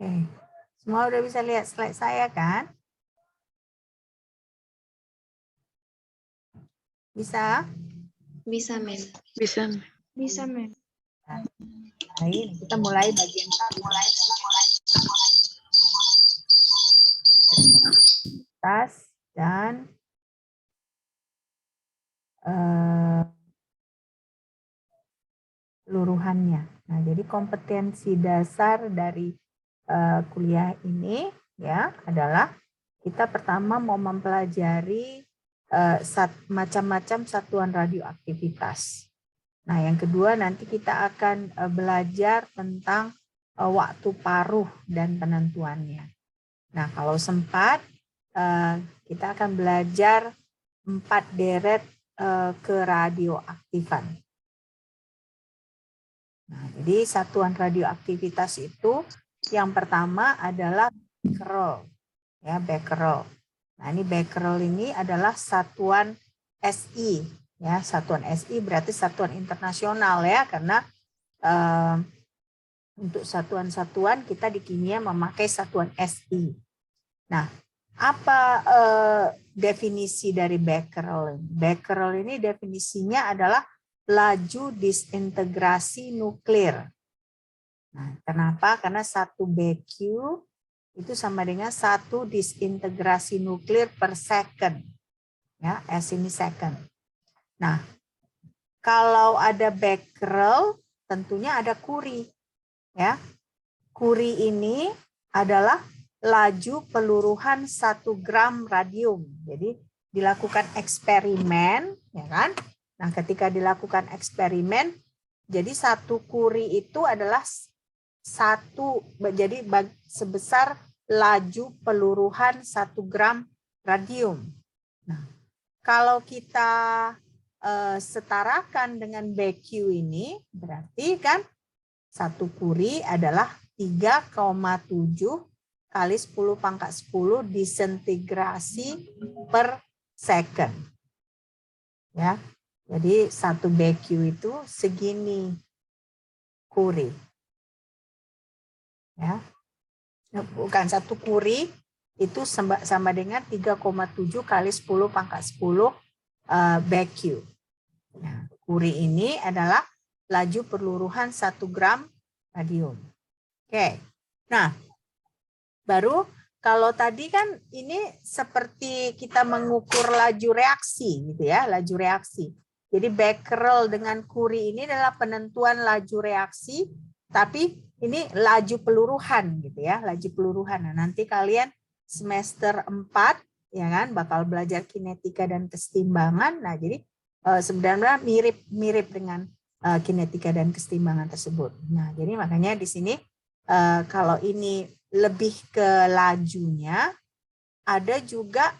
Oke. Semua udah bisa lihat slide saya kan? Bisa? Bisa, Mem. Bisa. Bisa, Mem. Baik, kita mulai bagian tas dan seluruhannya. Nah, jadi kompetensi dasar dari kuliah ini ya adalah kita pertama mau mempelajari macam-macam satuan radioaktivitas. Nah, yang kedua nanti kita akan belajar tentang waktu paruh dan penentuannya. Nah, kalau sempat kita akan belajar 4 deret keradioaktifan. Nah, jadi satuan radioaktivitas itu yang pertama adalah becquerel, ya becquerel. Nah, ini becquerel ini adalah satuan SI, ya satuan SI berarti satuan internasional ya, karena untuk satuan-satuan kita di kimia memakai satuan SI. Nah, apa definisi dari becquerel ini? Becquerel ini definisinya adalah laju disintegrasi nuklir. Nah, kenapa? Karena 1 BQ itu sama dengan 1 disintegrasi nuklir per second. Ya, S ini second. Nah, kalau ada becquerel, tentunya ada Curie. Ya, Curie ini adalah laju peluruhan 1 gram radium. Jadi dilakukan eksperimen, ya kan? Nah, ketika dilakukan eksperimen, jadi 1 Curie itu adalah jadi sebesar laju peluruhan 1 gram radium. Nah, kalau kita setarakan dengan BQ ini, berarti kan 1 Curie adalah 3,7 kali 10 pangkat 10 disintegrasi per second. Ya. Jadi 1 BQ itu segini Curie. Ya. Bukan 1 Curie itu sama dengan 3,7 kali 10 pangkat 10 BQ. Nah, Curie ini adalah laju peluruhan 1 gram radium. Oke. Nah, baru kalau tadi kan ini seperti kita mengukur laju reaksi gitu ya, laju reaksi. Jadi becquerel dengan Curie ini adalah penentuan laju reaksi, tapi ini laju peluruhan gitu ya, laju peluruhan. Nah, nanti kalian semester 4 ya kan bakal belajar kinetika dan kesetimbangan. Nah, jadi sebenarnya mirip dengan kinetika dan kesetimbangan tersebut. Nah, jadi makanya di sini kalau ini lebih ke lajunya, ada juga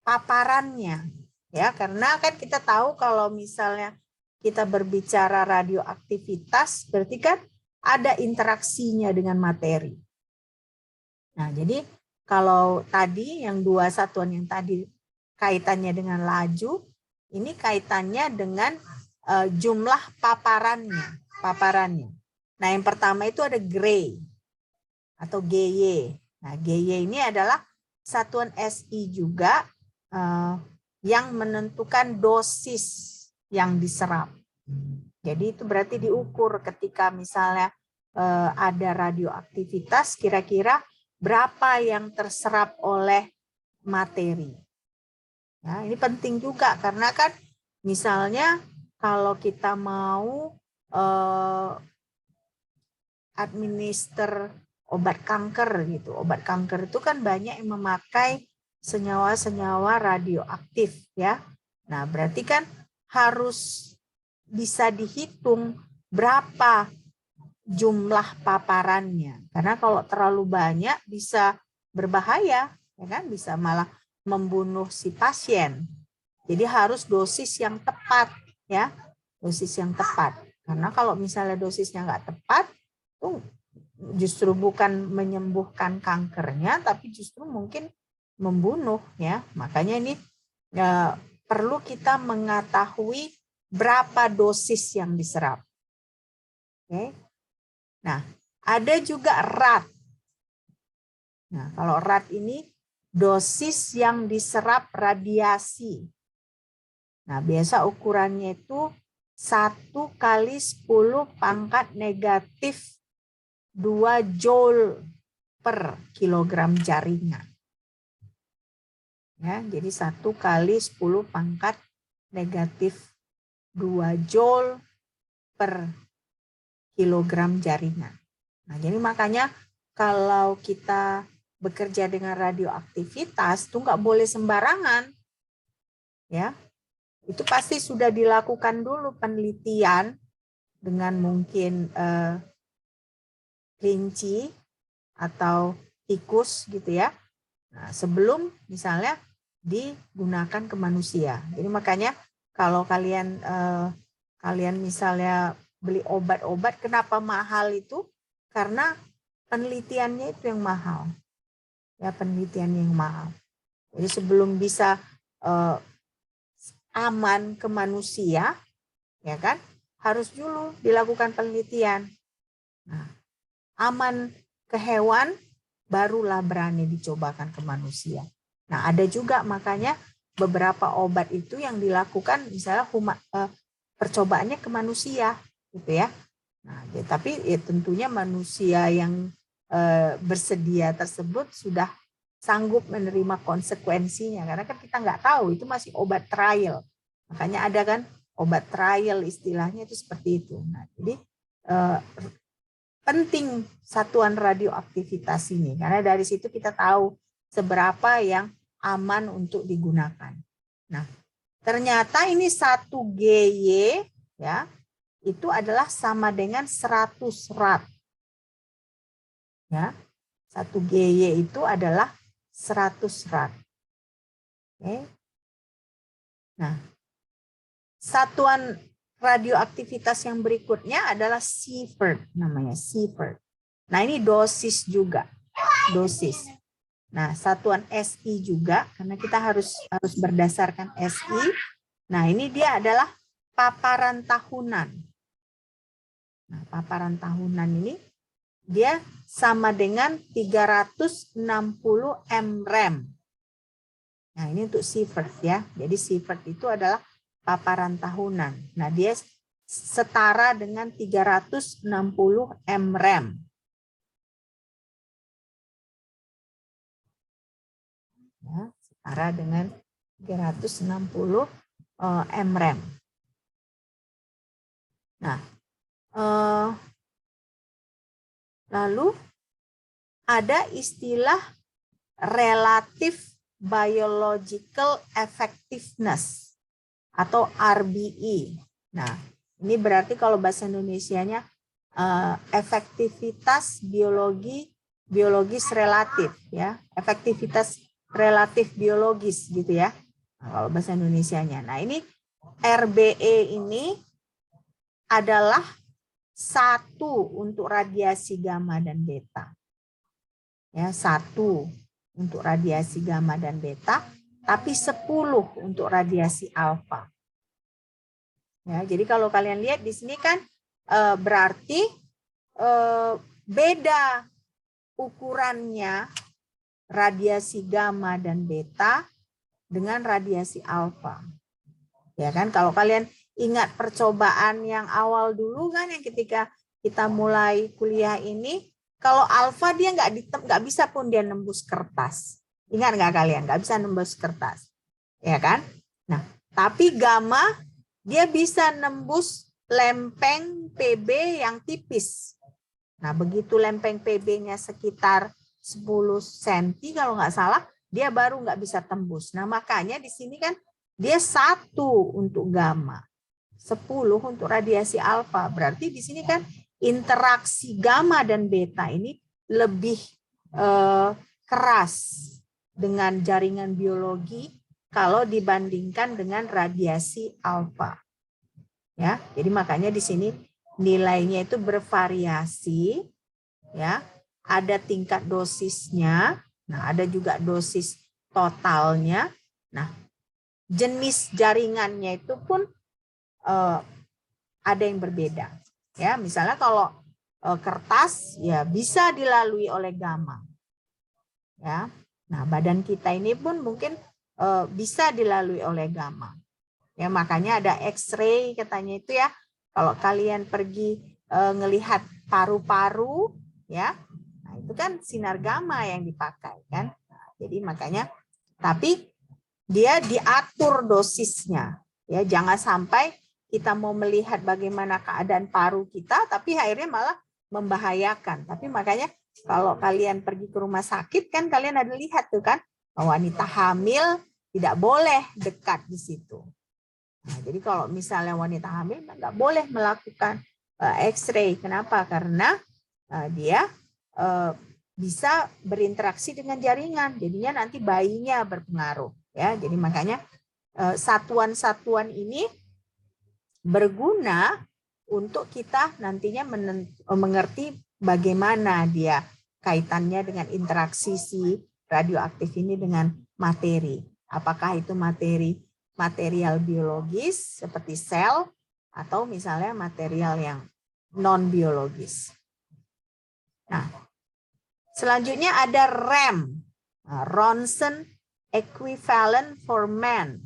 paparannya, ya karena kan kita tahu kalau misalnya kita berbicara radioaktivitas, berarti kan ada interaksinya dengan materi. Nah, jadi kalau tadi yang 2 satuan yang tadi kaitannya dengan laju, ini kaitannya dengan jumlah paparannya. Nah, yang pertama itu ada Gray atau GY. Nah, GY ini adalah satuan SI juga yang menentukan dosis yang diserap. Jadi itu berarti diukur ketika misalnya ada radioaktivitas, kira-kira berapa yang terserap oleh materi. Nah, ini penting juga karena kan misalnya kalau kita mau administer obat kanker gitu. Obat kanker itu kan banyak yang memakai senyawa-senyawa radioaktif ya. Nah, berarti kan harus bisa dihitung berapa jumlah paparannya. Karena kalau terlalu banyak bisa berbahaya, ya kan? Bisa malah membunuh si pasien. Jadi harus dosis yang tepat ya. Dosis yang tepat. Karena kalau misalnya dosisnya nggak tepat, itu justru bukan menyembuhkan kankernya, tapi justru mungkin membunuh ya. Makanya ini perlu kita mengetahui berapa dosis yang diserap. Oke. Nah, Ada juga rad. Nah, kalau rad ini dosis yang diserap radiasi. Nah, biasa ukurannya itu 1 kali 10 pangkat negatif 2 joule per kilogram jaringan. Ya, jadi 1 kali 10 pangkat negatif 2 joule per kilogram jaringan. Nah, jadi makanya kalau kita bekerja dengan radioaktivitas itu nggak boleh sembarangan. Ya, itu pasti sudah dilakukan dulu penelitian dengan mungkin kelinci atau tikus gitu ya. Nah, sebelum misalnya digunakan ke manusia. Jadi makanya kalau kalian misalnya beli obat-obat, kenapa mahal itu? Karena penelitiannya itu yang mahal. Ya, penelitiannya yang mahal. Jadi sebelum bisa aman ke manusia, ya kan, harus dulu dilakukan penelitian. Nah, aman ke hewan, barulah berani dicobakan ke manusia. Nah, ada juga makanya beberapa obat itu yang dilakukan misalnya percobaannya ke manusia, gitu ya. Nah, tapi ya tentunya manusia yang bersedia tersebut sudah sanggup menerima konsekuensinya, karena kan kita nggak tahu, itu masih obat trial. Makanya ada kan obat trial, istilahnya itu seperti itu. Nah, jadi penting satuan radioaktivitas ini, karena dari situ kita tahu seberapa yang aman untuk digunakan. Nah, ternyata ini 1 GY ya, itu adalah sama dengan 100 rad. Ya, 1 GY itu adalah 100 rad. Oke. Nah, satuan radioaktivitas yang berikutnya adalah sievert, namanya sievert. Nah, ini dosis juga, dosis. Nah, satuan SI juga, karena kita harus berdasarkan SI. Nah, ini dia adalah paparan tahunan. Nah, paparan tahunan ini dia sama dengan 360 mrem. Nah, ini untuk sievert ya. Jadi sievert itu adalah paparan tahunan. Nah, dia setara dengan 360 mrem. Ya, setara dengan 360 mrem. Nah, lalu ada istilah relative biological effectiveness atau RBE. Nah, ini berarti kalau bahasa Indonesianya efektivitas biologis relatif ya, efektivitas relatif biologis gitu ya. Nah, kalau bahasa Indonesianya. Nah, ini RBE ini adalah 1 untuk radiasi gamma dan beta. Ya, 1 untuk radiasi gamma dan beta, tapi 10 untuk radiasi alfa. Ya, jadi kalau kalian lihat di sini kan berarti beda ukurannya radiasi gamma dan beta dengan radiasi alfa. Ya kan, kalau kalian ingat percobaan yang awal dulu kan, yang ketika kita mulai kuliah ini, kalau alfa dia nggak bisa pun dia nembus kertas. Ingat nggak kalian? Nggak bisa nembus kertas, ya kan? Nah, tapi gamma dia bisa nembus lempeng PB yang tipis. Nah, begitu lempeng PB-nya sekitar 10 cm kalau nggak salah, dia baru nggak bisa tembus. Nah, makanya di sini kan dia 1 untuk gamma, 10 untuk radiasi alfa. Berarti di sini kan interaksi gamma dan beta ini lebih keras dengan jaringan biologi kalau dibandingkan dengan radiasi alfa. Ya, jadi makanya di sini nilainya itu bervariasi, ya. Ada tingkat dosisnya, nah ada juga dosis totalnya. Nah, jenis jaringannya itu pun ada yang berbeda. Ya, misalnya kalau kertas ya bisa dilalui oleh gamma. Ya. Nah, badan kita ini pun mungkin bisa dilalui oleh gamma. Ya, makanya ada X-ray katanya itu ya. Kalau kalian pergi ngelihat paru-paru ya. Nah, itu kan sinar gamma yang dipakai kan. Nah, jadi makanya tapi dia diatur dosisnya. Ya, jangan sampai kita mau melihat bagaimana keadaan paru kita tapi akhirnya malah membahayakan. Tapi makanya kalau kalian pergi ke rumah sakit kan kalian ada lihat tuh kan, wanita hamil tidak boleh dekat di situ. Nah, jadi kalau misalnya wanita hamil nggak boleh melakukan X-ray. Kenapa? Karena dia bisa berinteraksi dengan jaringan. Jadinya nanti bayinya berpengaruh. Ya, jadi makanya satuan-satuan ini berguna untuk kita nantinya mengerti bagaimana dia kaitannya dengan interaksi si radioaktif ini dengan materi. Apakah itu material biologis seperti sel atau misalnya material yang non biologis. Nah, selanjutnya ada REM, Ronson Equivalent for Man,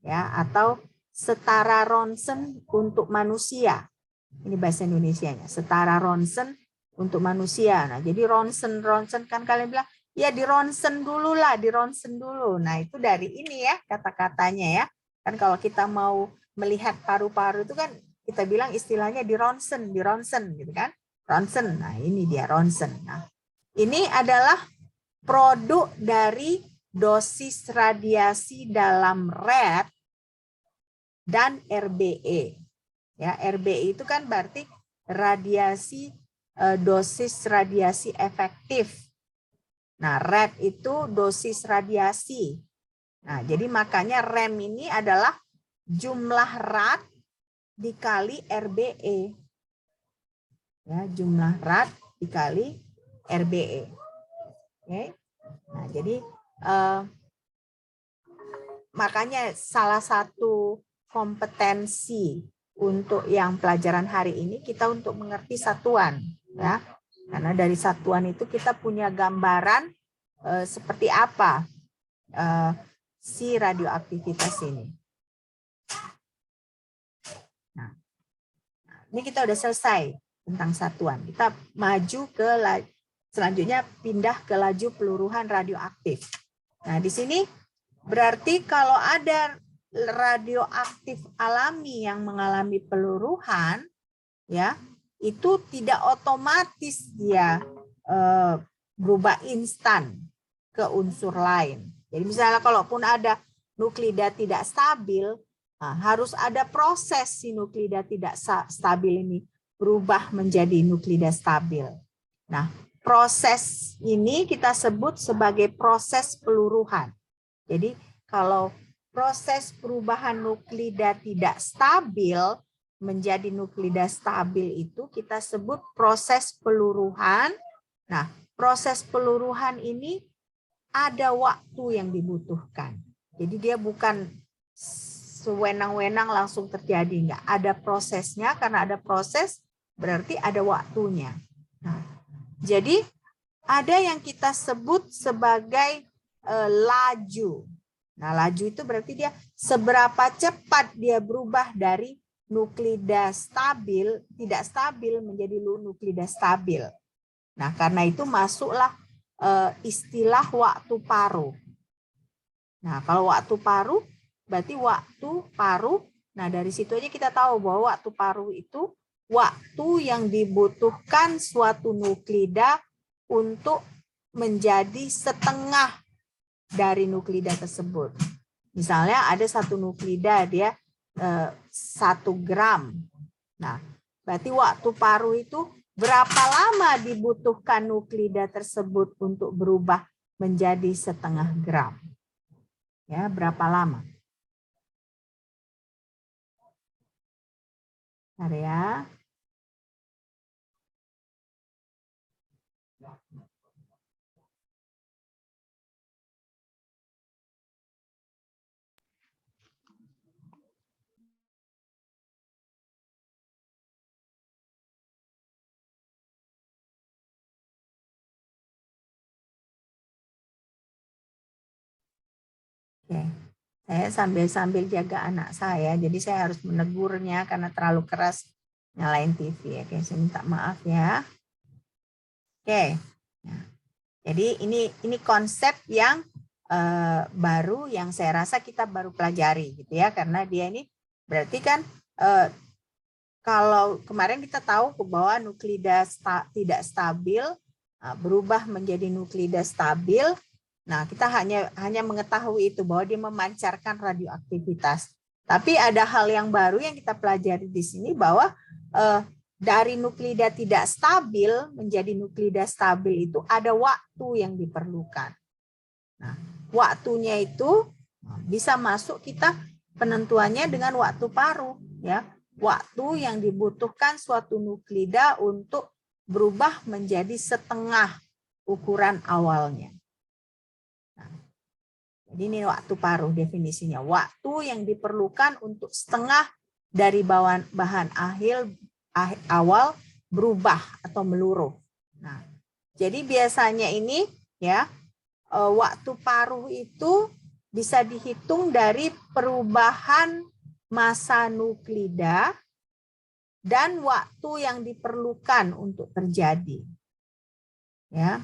ya, atau setara Ronson untuk manusia. Ini bahasa Indonesianya, setara Ronson untuk manusia. Nah, jadi Ronson kan kalian bilang, ya di ronsen dulu lah, di ronsen dulu. Nah, itu dari ini ya kata-katanya ya. Kan kalau kita mau melihat paru-paru itu kan kita bilang istilahnya di ronsen gitu kan. Ronsen. Nah, ini dia ronsen. Nah, ini adalah produk dari dosis radiasi dalam red dan RBE. Ya, RBE itu kan berarti radiasi dosis radiasi efektif. Nah, red itu dosis radiasi. Nah, jadi makanya REM ini adalah jumlah rad dikali RBE. Ya, jumlah rad dikali RBE. Oke. Nah, jadi makanya salah satu kompetensi untuk yang pelajaran hari ini kita untuk mengerti satuan, ya. Karena dari satuan itu kita punya gambaran seperti apa si radioaktivitas ini. Nah, ini kita udah selesai tentang satuan. Kita maju ke selanjutnya pindah ke laju peluruhan radioaktif. Nah, di sini berarti kalau ada radioaktif alami yang mengalami peluruhan, ya, itu tidak otomatis dia berubah instan ke unsur lain. Jadi misalnya kalaupun ada nuklida tidak stabil, harus ada proses si nuklida tidak stabil ini berubah menjadi nuklida stabil. Nah, proses ini kita sebut sebagai proses peluruhan. Jadi kalau proses perubahan nuklida tidak stabil menjadi nuklida stabil itu kita sebut proses peluruhan. Nah, proses peluruhan ini ada waktu yang dibutuhkan. Jadi dia bukan sewenang-wenang langsung terjadi. Enggak, ada prosesnya. Karena ada proses berarti ada waktunya. Nah, jadi ada yang kita sebut sebagai laju. Nah, laju itu berarti dia seberapa cepat dia berubah dari nuklida stabil, tidak stabil menjadi nuklida stabil. Nah, karena itu masuklah istilah waktu paru. Nah, kalau waktu paru berarti waktu paru. Nah, dari situ aja kita tahu bahwa waktu paru itu waktu yang dibutuhkan suatu nuklida untuk menjadi setengah dari nuklida tersebut. Misalnya ada satu nuklida dia 1 gram. Nah, berarti waktu paru itu berapa lama dibutuhkan nuklida tersebut untuk berubah menjadi setengah gram? Ya, berapa lama? Bentar ya. Oke. Saya sambil jaga anak saya, jadi saya harus menegurnya karena terlalu keras nyalain TV. Oke, saya minta maaf ya. Oke. Nah, jadi ini konsep yang baru yang saya rasa kita baru pelajari gitu ya, karena dia ini berarti kan kalau kemarin kita tahu bahwa nuklida tidak stabil berubah menjadi nuklida stabil. Nah, kita hanya mengetahui itu bahwa dia memancarkan radioaktivitas. Tapi ada hal yang baru yang kita pelajari di sini bahwa dari nuklida tidak stabil menjadi nuklida stabil itu ada waktu yang diperlukan. Nah, waktunya itu bisa masuk kita penentuannya dengan waktu paruh, ya. Waktu yang dibutuhkan suatu nuklida untuk berubah menjadi setengah ukuran awalnya. Nah, jadi ini waktu paruh definisinya. Waktu yang diperlukan untuk setengah dari bahan awal berubah atau meluruh. Nah, jadi biasanya ini ya waktu paruh itu bisa dihitung dari perubahan massa nuklida dan waktu yang diperlukan untuk terjadi. Ya.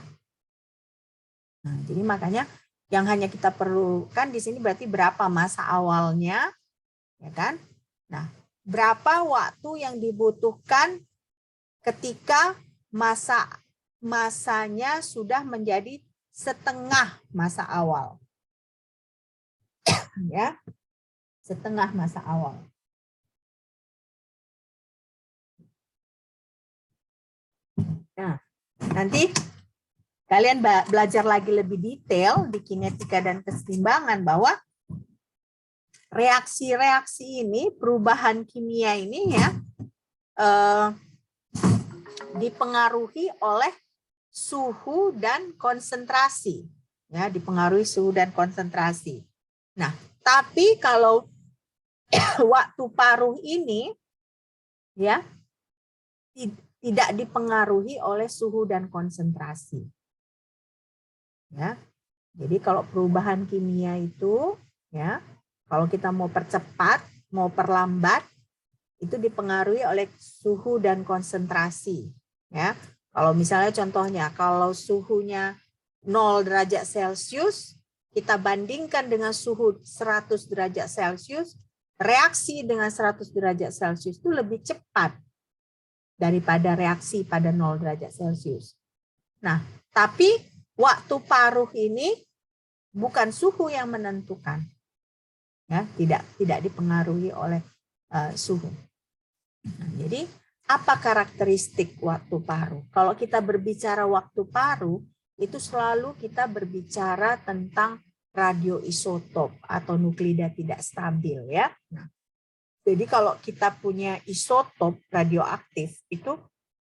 Nah, jadi makanya yang hanya kita perlukan di sini berarti berapa massa awalnya, ya kan? Nah, berapa waktu yang dibutuhkan ketika masanya sudah menjadi setengah massa awal. Ya. Setengah massa awal. Nah, nanti kalian belajar lagi lebih detail di kinetika dan keseimbangan bahwa reaksi-reaksi ini, perubahan kimia ini ya dipengaruhi oleh suhu dan konsentrasi. Ya, dipengaruhi suhu dan konsentrasi. Nah, tapi kalau waktu paruh ini ya tidak dipengaruhi oleh suhu dan konsentrasi. Ya. Jadi kalau perubahan kimia itu ya, kalau kita mau percepat, mau perlambat itu dipengaruhi oleh suhu dan konsentrasi, ya. Kalau misalnya contohnya kalau suhunya 0 derajat Celcius, kita bandingkan dengan suhu 100 derajat Celcius, reaksi dengan 100 derajat Celcius itu lebih cepat daripada reaksi pada 0 derajat Celcius. Nah, tapi waktu paruh ini bukan suhu yang menentukan, ya, tidak dipengaruhi oleh suhu. Nah, jadi apa karakteristik waktu paruh? Kalau kita berbicara waktu paruh, itu selalu kita berbicara tentang radioisotop atau nuklida tidak stabil, ya. Nah, jadi kalau kita punya isotop radioaktif itu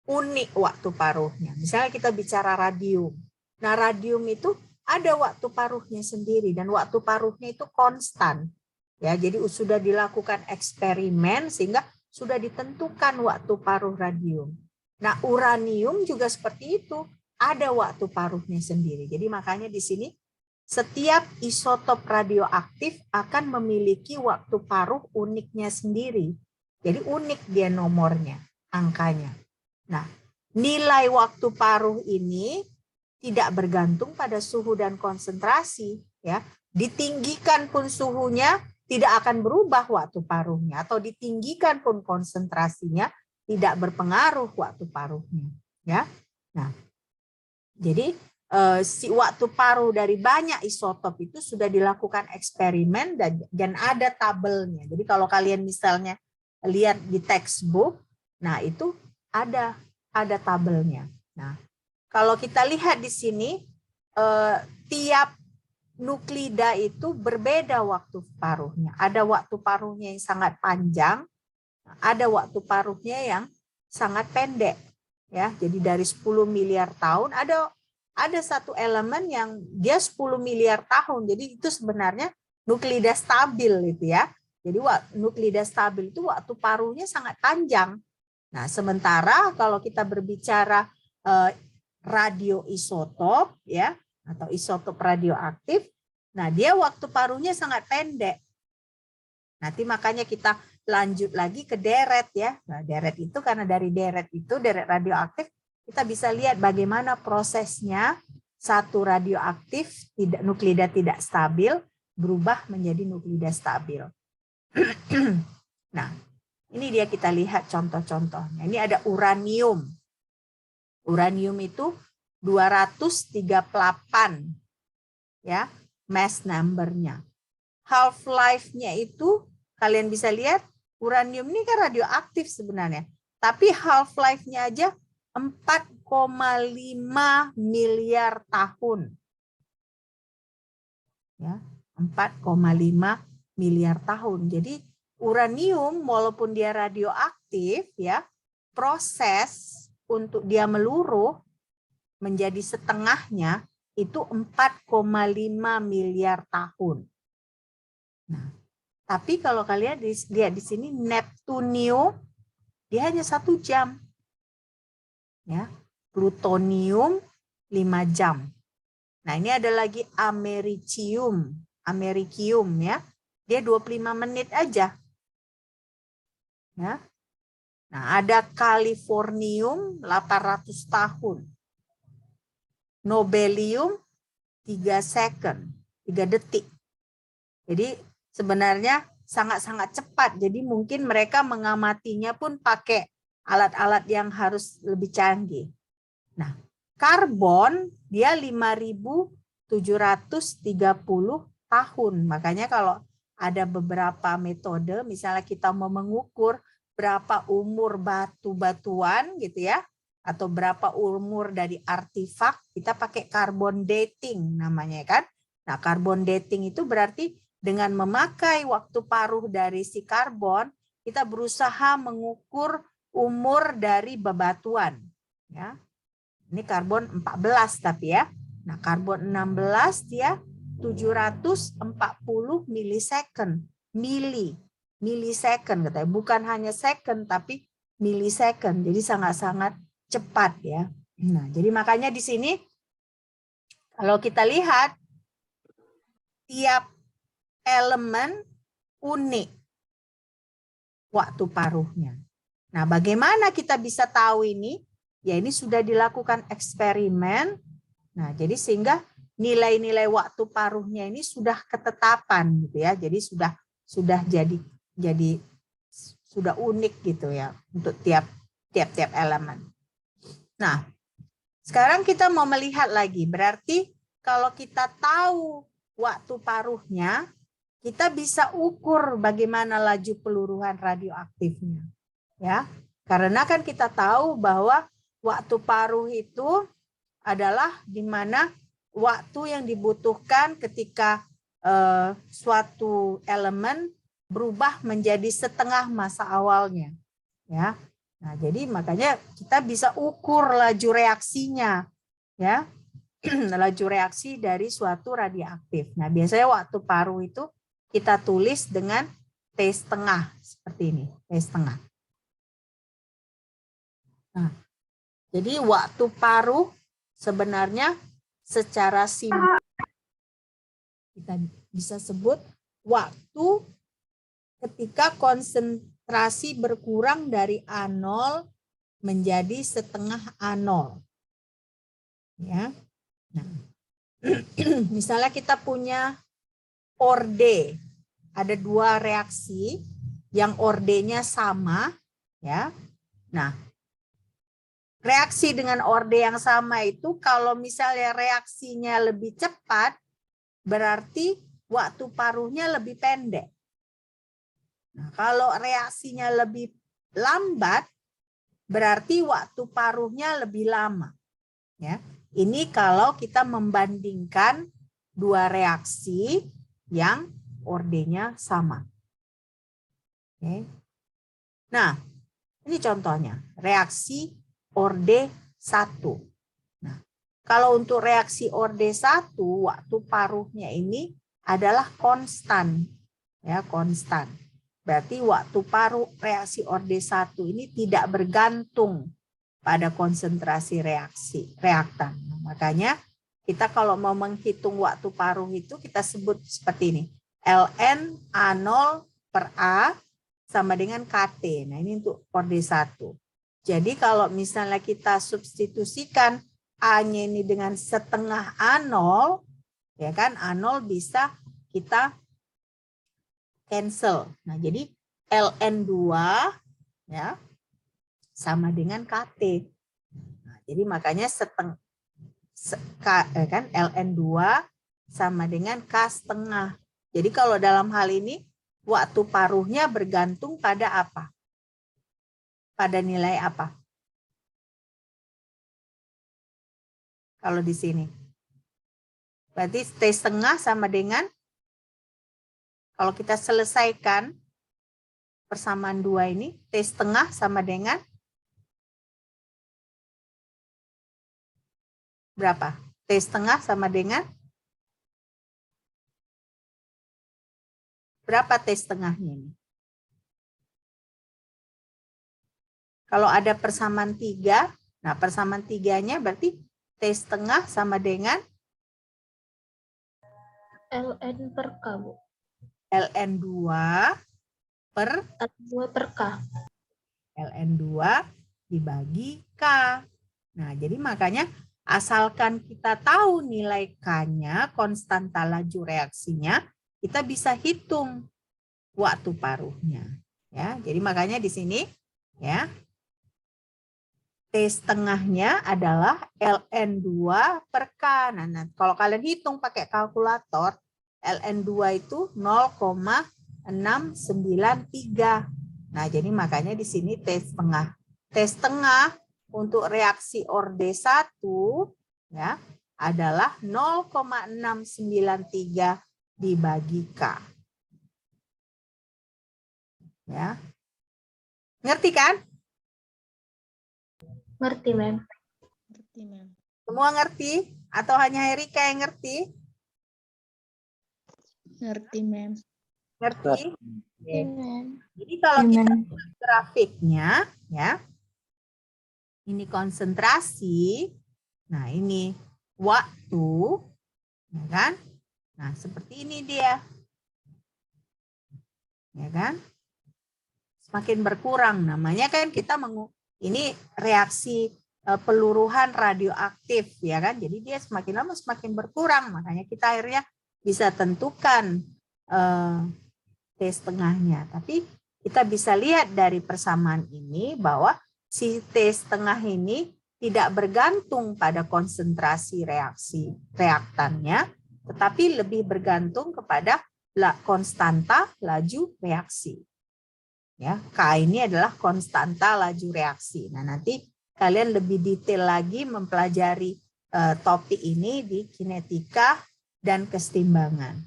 unik waktu paruhnya. Misalnya kita bicara radium. Nah, radium itu ada waktu paruhnya sendiri dan waktu paruhnya itu konstan. Ya, jadi sudah dilakukan eksperimen sehingga sudah ditentukan waktu paruh radium. Nah, uranium juga seperti itu, ada waktu paruhnya sendiri. Jadi makanya di sini setiap isotop radioaktif akan memiliki waktu paruh uniknya sendiri. Jadi unik dia nomornya, angkanya. Nah, nilai waktu paruh ini tidak bergantung pada suhu dan konsentrasi, ya. Ditinggikan pun suhunya tidak akan berubah waktu paruhnya, atau ditinggikan pun konsentrasinya tidak berpengaruh waktu paruhnya, ya. Nah, jadi si waktu paruh dari banyak isotop itu sudah dilakukan eksperimen dan ada tabelnya. Jadi kalau kalian misalnya lihat di textbook, nah itu ada tabelnya. Nah, kalau kita lihat di sini, tiap nuklida itu berbeda waktu paruhnya. Ada waktu paruhnya yang sangat panjang, ada waktu paruhnya yang sangat pendek. Ya, jadi dari 10 miliar tahun ada satu elemen yang dia 10 miliar tahun. Jadi itu sebenarnya nuklida stabil itu ya. Jadi nuklida stabil itu waktu paruhnya sangat panjang. Nah, sementara kalau kita berbicara radioisotop ya atau isotop radioaktif Nah, dia waktu paruhnya sangat pendek. Nanti makanya kita lanjut lagi ke deret ya. Nah, deret itu karena dari deret itu, deret radioaktif, kita bisa lihat bagaimana prosesnya satu radioaktif, nuklida tidak stabil, berubah menjadi nuklida stabil. Nah, ini dia kita lihat contoh-contohnya. Ini ada uranium. Uranium itu 238 ya, mass number-nya. Half-life-nya itu kalian bisa lihat uranium ini kan radioaktif sebenarnya. Tapi half-life-nya aja 4,5 miliar tahun. Ya, 4,5 miliar tahun. Jadi uranium walaupun dia radioaktif ya, proses untuk dia meluruh menjadi setengahnya itu 4,5 miliar tahun. Nah, tapi kalau kalian lihat di sini neptunium dia hanya 1 jam. Ya, plutonium 5 jam. Nah, ini ada lagi americium ya. Dia 25 menit aja. Ya. Nah, ada californium 800 tahun. Nobelium 3 detik. Jadi sebenarnya sangat-sangat cepat. Jadi mungkin mereka mengamatinya pun pakai alat-alat yang harus lebih canggih. Nah, karbon dia 5.730 tahun. Makanya kalau ada beberapa metode, misalnya kita mau mengukur berapa umur batu-batuan gitu ya, atau berapa umur dari artefak, kita pakai carbon dating namanya kan. Nah, carbon dating itu berarti dengan memakai waktu paruh dari si karbon, kita berusaha mengukur umur dari bebatuan. Ya. Ini karbon 14 tapi ya. Nah, karbon 16 dia 740 milisecond. Milisecond katanya. Bukan hanya second tapi milisecond. Jadi sangat-sangat cepat ya. Nah, jadi makanya di sini kalau kita lihat tiap elemen unik waktu paruhnya. Nah, bagaimana kita bisa tahu ini? Ya, ini sudah dilakukan eksperimen. Nah, jadi sehingga nilai-nilai waktu paruhnya ini sudah ketetapan gitu ya. Jadi sudah jadi sudah unik gitu ya untuk tiap elemen. Nah, sekarang kita mau melihat lagi. Berarti kalau kita tahu waktu paruhnya, kita bisa ukur bagaimana laju peluruhan radioaktifnya. Ya, karena kan kita tahu bahwa waktu paruh itu adalah di mana waktu yang dibutuhkan ketika suatu elemen berubah menjadi setengah masa awalnya. Ya. Nah, jadi makanya kita bisa ukur laju reaksinya, ya, laju reaksi dari suatu radioaktif. Nah, biasanya waktu paruh itu kita tulis dengan T,5 seperti ini, T,5. Nah, jadi waktu paruh sebenarnya secara simpel kita bisa sebut waktu ketika konsentrasi berkurang dari A0 menjadi setengah A0. Ya. Nah, misalnya kita punya orde, ada 2 reaksi yang ordenya sama, ya. Nah, reaksi dengan orde yang sama itu kalau misalnya reaksinya lebih cepat, berarti waktu paruhnya lebih pendek. Nah, kalau reaksinya lebih lambat, berarti waktu paruhnya lebih lama. Ya, ini kalau kita membandingkan 2 reaksi yang ordenya sama. Oke. Nah, ini contohnya reaksi orde 1. Nah, kalau untuk reaksi orde 1, waktu paruhnya ini adalah konstan. Ya, konstan. Berarti waktu paruh reaksi orde 1 ini tidak bergantung pada konsentrasi reaktan. Nah, makanya kita kalau mau menghitung waktu paruh itu kita sebut seperti ini. ln A0 per A sama dengan KT. Nah, ini untuk orde 1. Jadi kalau misalnya kita substitusikan A-nya ini dengan setengah A0, ya kan, A0 bisa kita cancel. Nah, jadi ln 2 ya sama dengan KT. Nah, jadi makanya kan ln 2 sama dengan K setengah. Jadi kalau dalam hal ini waktu paruhnya bergantung pada apa? Pada nilai apa? Kalau di sini. Berarti T setengah sama dengan, kalau kita selesaikan persamaan 2 ini, T setengah sama dengan berapa? T setengah sama dengan berapa T setengahnya ini? Kalau ada persamaan 3, nah persamaan 3-nya berarti T setengah sama dengan ln per K, Bu. ln 2 per 2 per K. ln 2 dibagi K. Nah, jadi makanya asalkan kita tahu nilai K-nya, konstanta laju reaksinya, kita bisa hitung waktu paruhnya. Ya, jadi makanya di sini ya T setengahnya adalah ln 2 per K. Nah, kalau kalian hitung pakai kalkulator, ln 2 itu 0,693. Nah, jadi makanya di sini T setengah. T setengah untuk reaksi orde 1 ya adalah 0,693 dibagi K. Ya. Ngerti kan? Ngerti, Mem. Ngerti, Mem. Semua ngerti? Atau hanya Erika yang ngerti? Ngerti, Mem. Ngerti? Oke. Mem. Jadi kalau kita lihat grafiknya, ya, ini konsentrasi, nah ini waktu, ya kan? Nah seperti ini dia, ya kan? Semakin berkurang, namanya kan kita ini reaksi peluruhan radioaktif, ya kan? Jadi dia semakin lama semakin berkurang, makanya kita akhirnya bisa tentukan T setengahnya. Tapi kita bisa lihat dari persamaan ini bahwa si T setengah ini tidak bergantung pada konsentrasi reaktannya, tetapi lebih bergantung kepada konstanta laju reaksi. Ya, K ini adalah konstanta laju reaksi. Nah, nanti kalian lebih detail lagi mempelajari topik ini di kinetika dan kesetimbangan.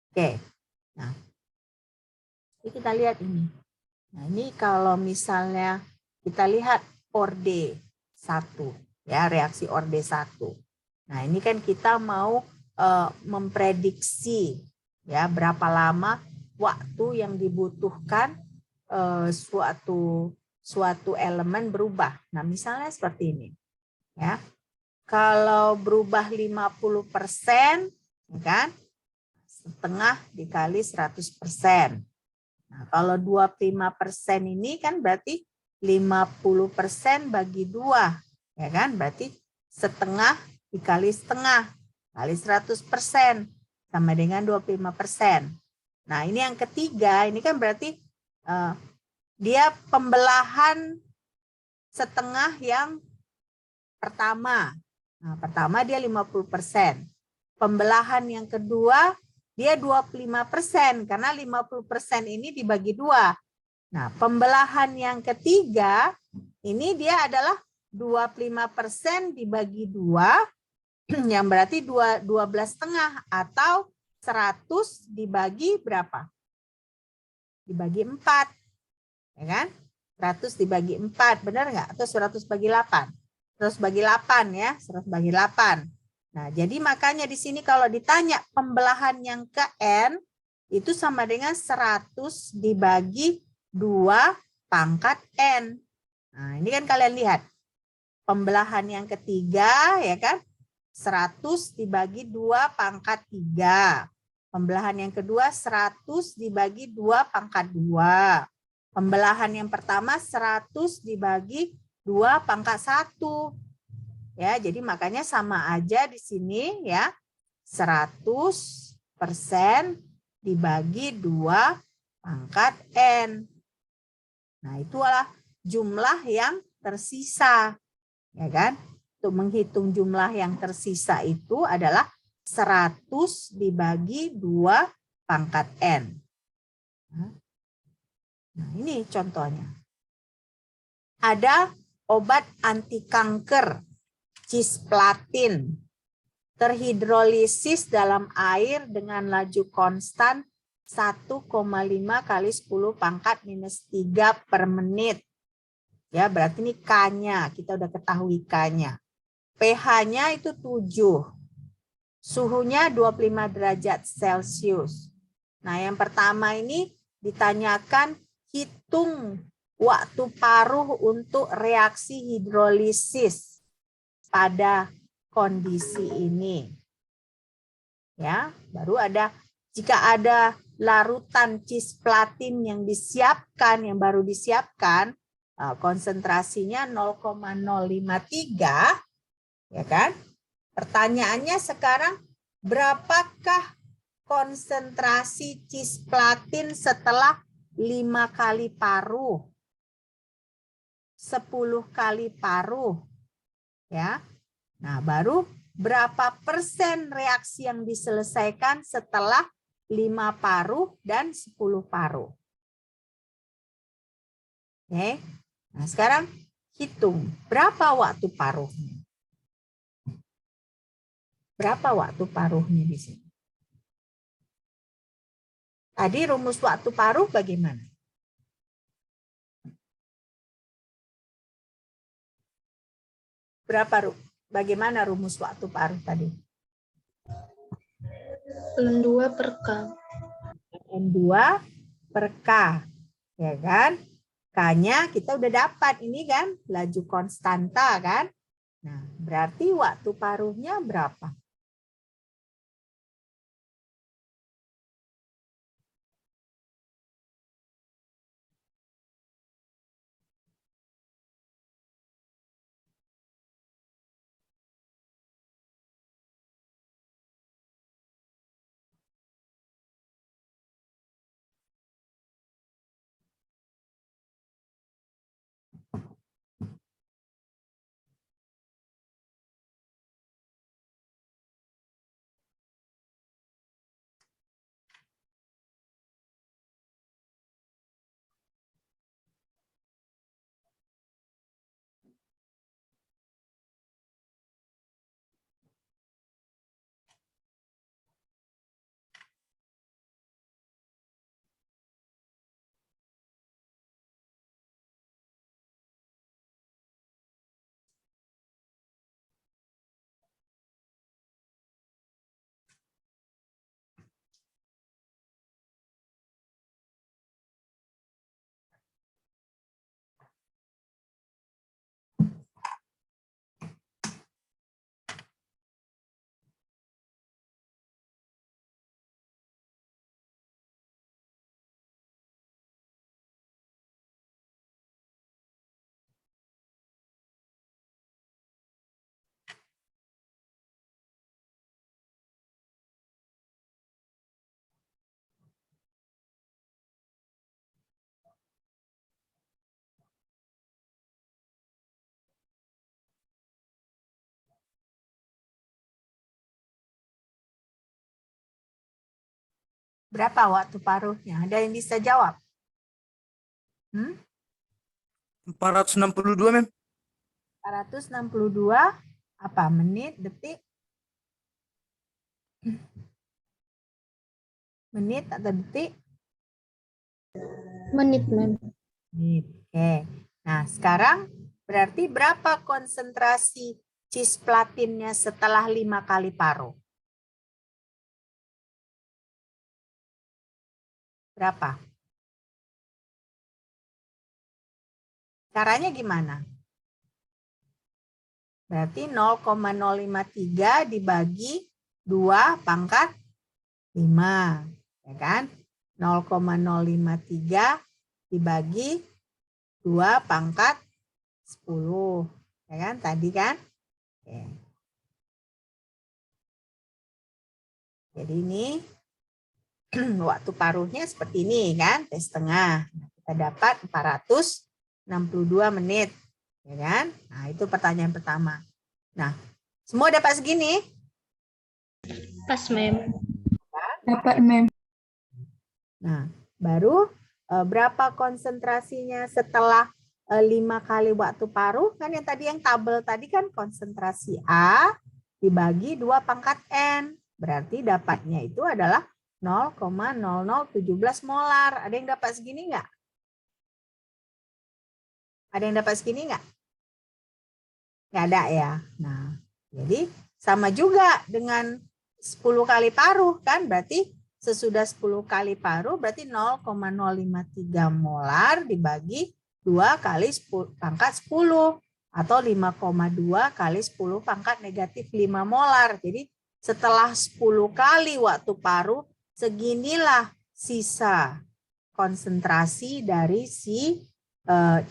Oke, nah ini kita lihat ini. Nah, ini kalau misalnya kita lihat orde 1, ya reaksi orde 1. Nah, ini kan kita mau memprediksi ya berapa lama waktu yang dibutuhkan suatu elemen berubah. Nah, misalnya seperti ini. Ya. Kalau berubah 50%, ya kan? Setengah dikali 100%. Nah, kalau 25% ini kan berarti 50% bagi 2, ya kan? Berarti setengah dikali setengah kali 100% sama dengan 25%. Nah, ini yang ketiga, ini kan berarti dia pembelahan setengah yang pertama. Nah, pertama dia 50%. Pembelahan yang kedua dia 25% karena 50% ini dibagi 2. Nah, pembelahan yang ketiga ini dia adalah 25% dibagi 2 yang berarti 12,5 atau 100 dibagi berapa? Dibagi 4. Ya kan? 100 dibagi 4, benar nggak? Atau 100 bagi 8? 100 bagi 8 ya, 100 bagi 8. Nah, jadi makanya di sini kalau ditanya pembelahan yang ke N itu sama dengan 100 dibagi 2 pangkat N. Nah, ini kan kalian lihat. pembelahan yang ketiga, ya kan? 100 dibagi 2 pangkat 3. Pembelahan yang kedua 100 dibagi 2 pangkat 2. Pembelahan yang pertama 100 dibagi 2 pangkat 1. Ya, jadi makanya sama aja di sini ya. 100% dibagi 2 pangkat N. Nah, itulah jumlah yang tersisa. Ya kan? Untuk menghitung jumlah yang tersisa itu adalah 100 dibagi 2 pangkat N. Nah, ini contohnya. Ada obat anti kanker, cisplatin, terhidrolisis dalam air dengan laju konstan 1,5 kali 10 pangkat minus 3 per menit. Ya, berarti ini K-nya, kita udah ketahui K-nya. pH-nya itu 7. Suhunya 25 derajat Celcius. Nah, yang pertama ini ditanyakan hitung waktu paruh untuk reaksi hidrolisis pada kondisi ini. Ya, baru ada jika ada larutan cisplatin yang disiapkan, yang baru disiapkan, konsentrasinya 0,053, ya kan? Pertanyaannya sekarang, berapakah konsentrasi cisplatin setelah 5 kali paruh? 10 kali paruh. Ya. Nah, baru berapa persen reaksi yang diselesaikan setelah 5 paruh dan 10 paruh? Oke. Nah, sekarang hitung berapa waktu paruhnya. Berapa waktu paruhnya di sini? Tadi rumus waktu paruh bagaimana? Bagaimana rumus waktu paruh tadi? N2 per K. N2 per K. Ya kan? K-nya kita udah dapat ini kan, laju konstanta kan? Nah, berarti waktu paruhnya berapa? Berapa waktu paruhnya? Ada yang bisa jawab? 462, Mem. 462 apa? Menit, detik? Menit atau detik? Menit, Mem. Menit. Oke. Nah, sekarang berarti berapa konsentrasi cisplatinnya setelah 5 kali paruh? Berapa? Caranya gimana? Berarti 0,053 dibagi 2 pangkat 5. Ya kan? 0,053 dibagi 2 pangkat 10. Ya kan? Tadi kan? Oke. Jadi ini waktu paruhnya seperti ini kan? T setengah. Kita dapat 462 menit. Ya kan? Nah, itu pertanyaan pertama. Nah, semua dapat segini? Pas, Mem. Dapat, Mem. Nah, baru berapa konsentrasinya setelah 5 kali waktu paruh? Kan yang tadi yang tabel tadi kan konsentrasi A dibagi 2 pangkat N. Berarti dapatnya itu adalah 0,0017 molar. Ada yang dapat segini nggak? Ada yang dapat segini nggak? Nggak ada ya. Nah, jadi sama juga dengan 10 kali paruh kan, berarti sesudah 10 kali paruh berarti 0,053 molar dibagi 2 kali 10 pangkat 10 atau 5,2 kali 10 pangkat negatif 5 molar. Jadi setelah 10 kali waktu paruh, seginilah sisa konsentrasi dari si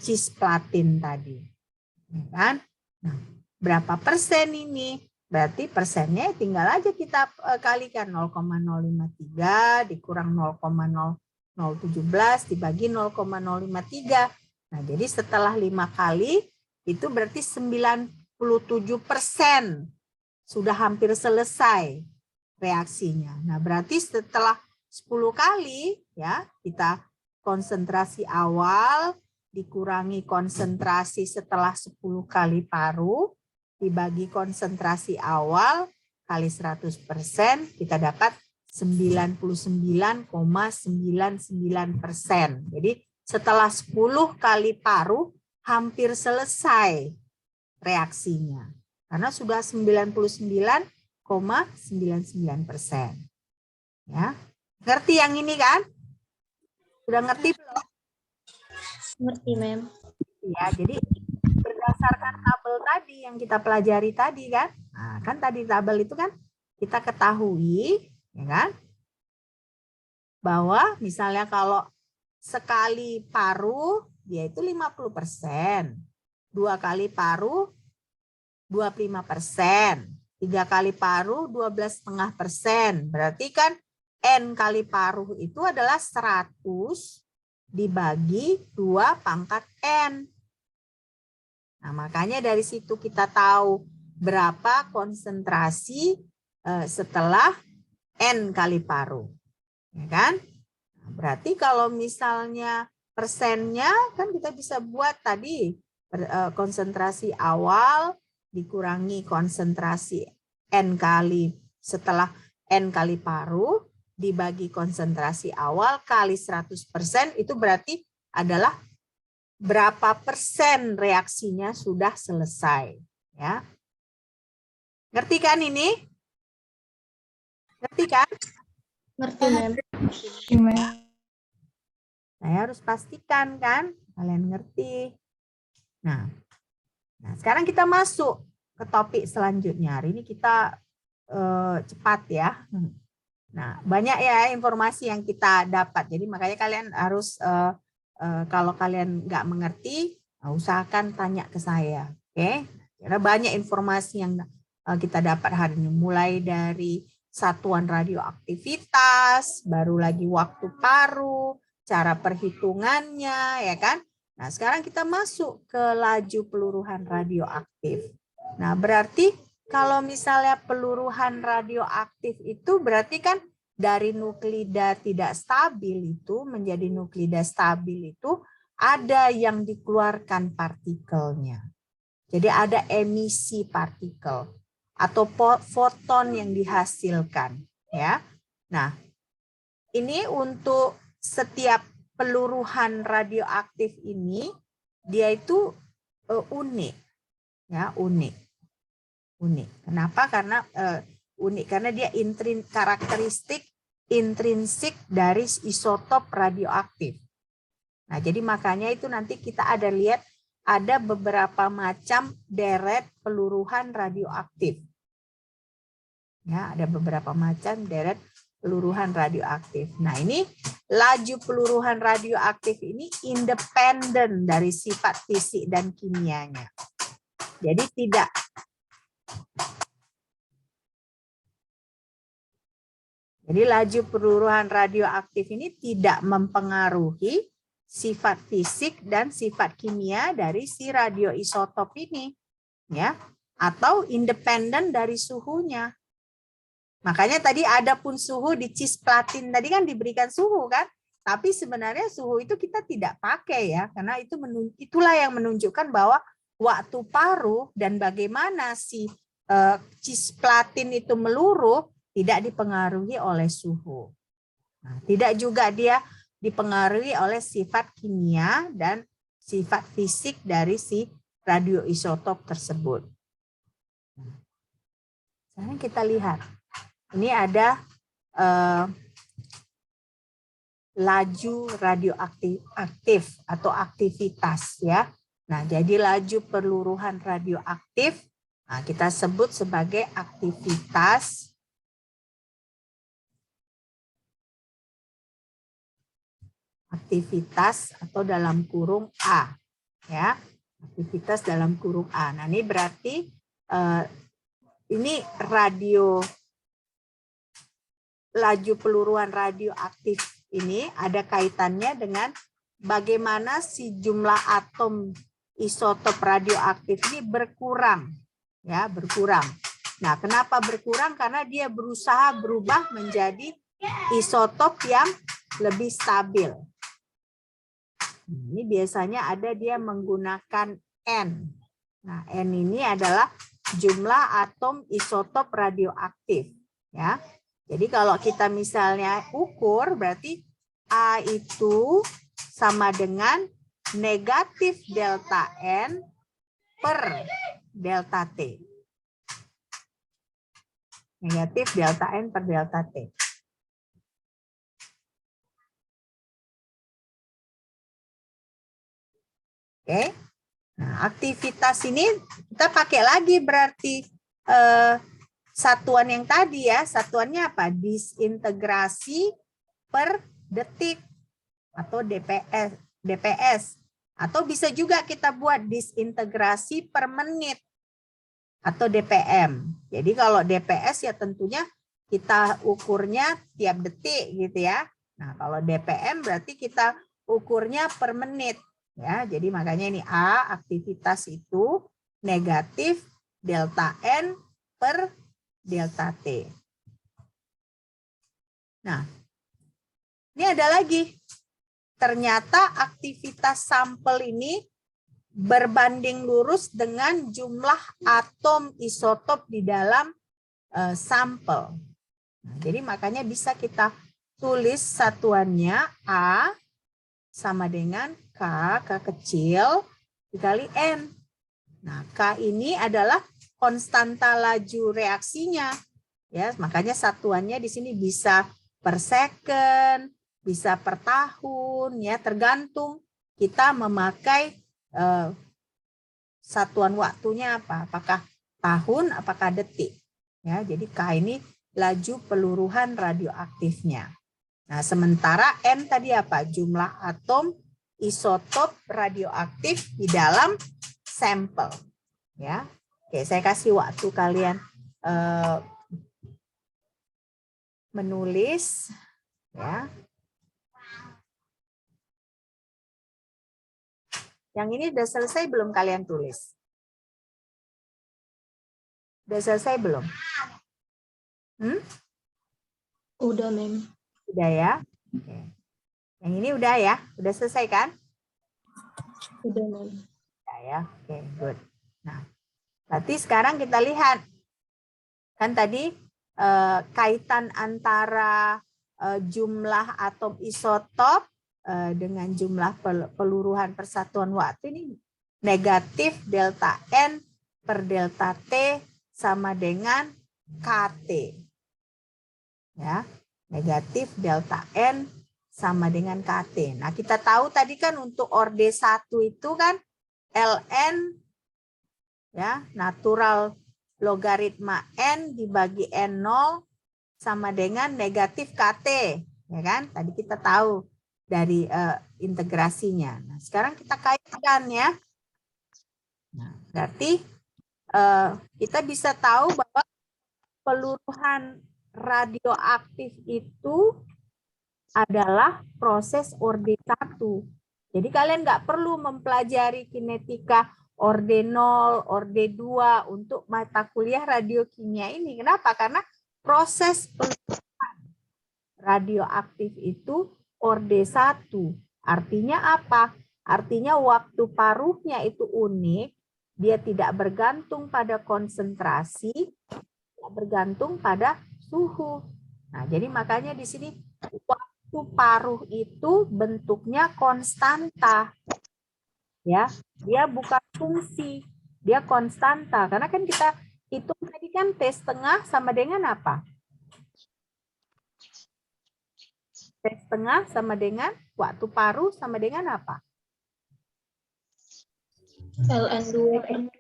cisplatin tadi. Ya kan? Nah, berapa persen ini? Berarti persennya tinggal aja kita kalikan 0,053 dikurang 0,0017 dibagi 0,053. Nah, jadi setelah 5 kali itu berarti 97% sudah hampir selesai reaksinya. Nah, berarti setelah 10 kali ya kita konsentrasi awal dikurangi konsentrasi setelah 10 kali paruh dibagi konsentrasi awal kali 100%, kita dapat 99,99%. Jadi setelah 10 kali paruh hampir selesai reaksinya. Karena sudah 99,99%. Ya. Ngerti yang ini kan? Sudah ngerti belum? Ngerti, Mem. Ya, jadi berdasarkan tabel tadi yang kita pelajari tadi kan. Nah, kan tadi tabel itu kan kita ketahui ya kan bahwa misalnya kalau sekali paruh dia itu 50%, 2 kali paruh 25%, 3 kali paruh 12,5%. Berarti kan N kali paruh itu adalah 100 dibagi 2 pangkat N. Nah, makanya dari situ kita tahu berapa konsentrasi setelah N kali paruh. Ya kan? Nah, berarti kalau misalnya persennya kan kita bisa buat tadi konsentrasi awal dikurangi konsentrasi N kali setelah N kali paruh dibagi konsentrasi awal kali 100%, itu berarti adalah berapa persen reaksinya sudah selesai. Ya. Ngerti kan ini? Ngerti kan? Ngerti, Mem. Saya harus pastikan kan kalian ngerti. Nah, sekarang kita masuk ke topik selanjutnya. Hari ini kita cepat ya. Nah, banyak ya informasi yang kita dapat. Jadi makanya kalian harus kalau kalian nggak mengerti, usahakan tanya ke saya. Oke? Karena banyak informasi yang kita dapat hari ini. Mulai dari satuan radioaktivitas, baru lagi waktu paruh, cara perhitungannya, ya kan? Nah, sekarang kita masuk ke laju peluruhan radioaktif. Nah, berarti kalau misalnya peluruhan radioaktif itu berarti kan dari nuklida tidak stabil itu menjadi nuklida stabil itu ada yang dikeluarkan partikelnya. Jadi ada emisi partikel atau foton yang dihasilkan, ya. Nah, ini untuk setiap peluruhan radioaktif ini dia itu unik, ya, unik. Kenapa? Karena unik karena dia karakteristik intrinsik dari isotop radioaktif. Nah, jadi makanya itu nanti kita ada lihat ada beberapa macam deret peluruhan radioaktif. Ya, ada beberapa macam deret peluruhan radioaktif. Nah, ini laju peluruhan radioaktif ini independen dari sifat fisik dan kimianya. Jadi laju peluruhan radioaktif ini tidak mempengaruhi sifat fisik dan sifat kimia dari si radioisotop ini, ya, atau independen dari suhunya. Makanya tadi ada pun suhu di cisplatin tadi kan diberikan suhu kan, tapi sebenarnya suhu itu kita tidak pakai ya, karena itulah yang menunjukkan bahwa waktu paruh dan bagaimana si cisplatin itu meluruh tidak dipengaruhi oleh suhu. Nah, tidak juga dia dipengaruhi oleh sifat kimia dan sifat fisik dari si radioisotop tersebut. Sekarang kita lihat. Ini ada laju radioaktif atau aktivitas ya. Nah, jadi laju peluruhan radioaktif kita sebut sebagai aktivitas atau dalam kurung A ya. Aktivitas dalam kurung A. Nah, ini berarti ini laju peluruhan radioaktif ini ada kaitannya dengan bagaimana si jumlah atom isotop radioaktif ini berkurang, ya, berkurang. Nah, kenapa berkurang? Karena dia berusaha berubah menjadi isotop yang lebih stabil. Ini biasanya ada dia menggunakan N. Nah, N ini adalah jumlah atom isotop radioaktif, ya. Jadi kalau kita misalnya ukur, berarti A itu sama dengan negatif delta N per delta T. Negatif delta N per delta T. Oke. Nah, aktivitas ini kita pakai lagi berarti satuan yang tadi ya, satuannya apa? Disintegrasi per detik atau DPS. Atau bisa juga kita buat disintegrasi per menit atau DPM. Jadi kalau DPS ya tentunya kita ukurnya tiap detik gitu ya. Nah, kalau DPM berarti kita ukurnya per menit ya. Jadi makanya ini A, aktivitas itu negatif delta N per delta T. Nah, ini ada lagi. Ternyata aktivitas sampel ini berbanding lurus dengan jumlah atom isotop di dalam sampel. Nah, jadi makanya bisa kita tulis satuannya A sama dengan K kecil dikali N. Nah, K ini adalah konstanta laju reaksinya, ya, makanya satuannya di sini bisa per second, bisa per tahun, ya, tergantung kita memakai satuan waktunya apa, apakah tahun, apakah detik, ya. Jadi K ini laju peluruhan radioaktifnya. Nah, sementara N tadi apa, jumlah atom isotop radioaktif di dalam sampel, ya. Oke, saya kasih waktu kalian menulis, ya. Yang ini udah selesai belum kalian tulis? Udah selesai belum? Udah, Mem. Udah ya. Oke. Yang ini udah ya? Udah selesai kan? Udah, Mem. Udah ya. Oke, good. Nah, berarti sekarang kita lihat. Kan tadi kaitan antara jumlah atom isotop dengan jumlah peluruhan persatuan waktu ini negatif delta N per delta T sama dengan KT. Ya, negatif delta N sama dengan KT. Nah, kita tahu tadi kan untuk orde 1 itu kan ln ya, natural logaritma n dibagi n0 sama dengan negatif KT, ya kan? Tadi kita tahu dari integrasinya. Nah, sekarang kita kaitkan ya. Nah, berarti kita bisa tahu bahwa peluruhan radioaktif itu adalah proses orde 1. Jadi kalian nggak perlu mempelajari kinetika orde 0, orde 2 untuk mata kuliah radiokimia ini. Kenapa? Karena proses peluruhan radioaktif itu orde 1. Artinya apa? Artinya waktu paruhnya itu unik, dia tidak bergantung pada konsentrasi, tidak bergantung pada suhu. Nah, jadi makanya di sini waktu paruh itu bentuknya konstanta. Ya, dia bukan fungsi, dia konstanta. Karena kan kita hitung tadi kan T setengah sama dengan apa? T setengah sama dengan waktu paruh sama dengan apa? ln2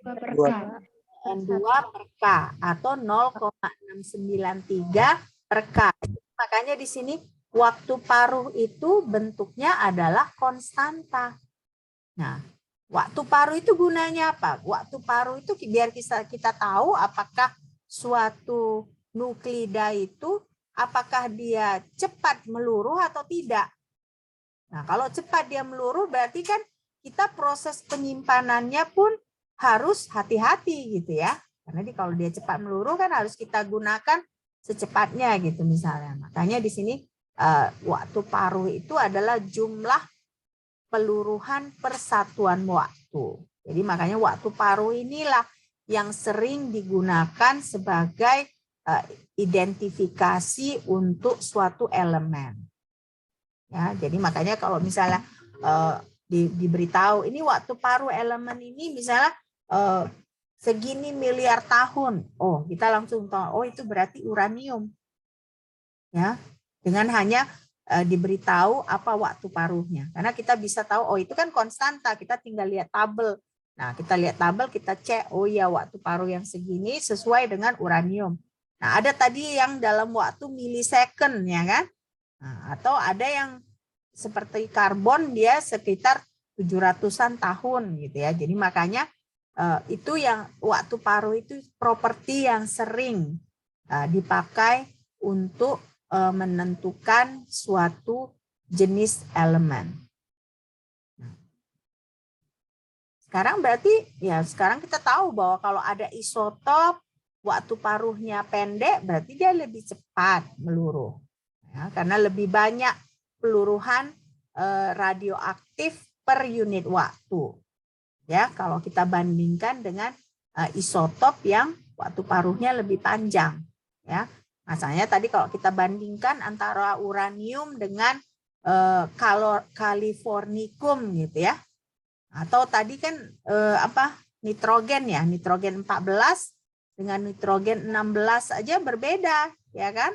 per K. N2 per K atau 0,693 per K. Makanya di sini waktu paruh itu bentuknya adalah konstanta. Nah, waktu paruh itu gunanya apa? Waktu paruh itu biar kita tahu apakah suatu nuklida itu apakah dia cepat meluruh atau tidak. Nah, kalau cepat dia meluruh berarti kan kita proses penyimpanannya pun harus hati-hati gitu ya. Karena kalau dia cepat meluruh kan harus kita gunakan secepatnya gitu misalnya. Makanya di sini waktu paruh itu adalah jumlah peluruhan per satuan waktu. Jadi makanya waktu paruh inilah yang sering digunakan sebagai identifikasi untuk suatu elemen. Ya, jadi makanya kalau misalnya diberitahu ini waktu paruh elemen ini misalnya segini miliar tahun, oh kita langsung tahu oh itu berarti uranium. Ya, dengan hanya diberitahu apa waktu paruhnya. Karena kita bisa tahu oh itu kan konstanta, kita tinggal lihat tabel. Nah, kita lihat tabel, kita cek oh ya waktu paruh yang segini sesuai dengan uranium. Nah, ada tadi yang dalam waktu milisecond ya kan? Nah, atau ada yang seperti karbon dia sekitar 700-an tahun gitu ya. Jadi makanya itu yang waktu paruh itu properti yang sering dipakai untuk menentukan suatu jenis elemen. Sekarang berarti ya sekarang kita tahu bahwa kalau ada isotop waktu paruhnya pendek berarti dia lebih cepat meluruh. Ya, karena lebih banyak peluruhan radioaktif per unit waktu. Ya, kalau kita bandingkan dengan isotop yang waktu paruhnya lebih panjang. Ya, misalnya tadi kalau kita bandingkan antara uranium dengan californicum gitu ya. Atau tadi kan nitrogen ya, nitrogen 14 dengan nitrogen 16 aja berbeda, ya kan?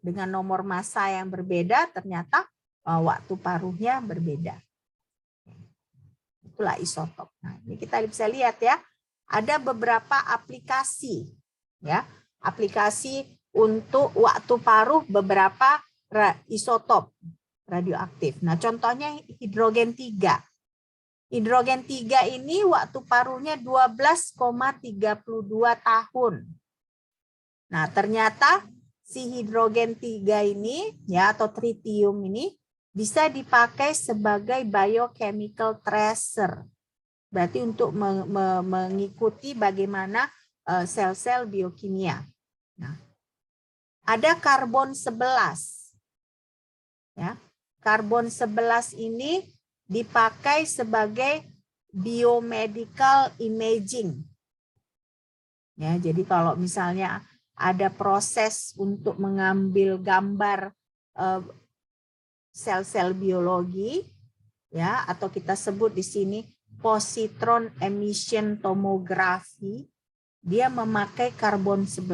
Dengan nomor massa yang berbeda ternyata waktu paruhnya berbeda. Itulah isotop. Nah, ini kita bisa lihat ya, ada beberapa aplikasi ya, aplikasi untuk waktu paruh beberapa isotop radioaktif. Nah, contohnya hidrogen 3. Hidrogen 3 ini waktu paruhnya 12,32 tahun. Nah, ternyata si hidrogen 3 ini ya atau tritium ini bisa dipakai sebagai biochemical tracer. Berarti untuk mengikuti bagaimana sel-sel biokimia. Nah, ada karbon 11. Ya. Karbon 11 ini dipakai sebagai biomedical imaging. Ya, jadi kalau misalnya ada proses untuk mengambil gambar sel-sel biologi, ya, atau kita sebut di sini positron emission tomography, dia memakai karbon 11.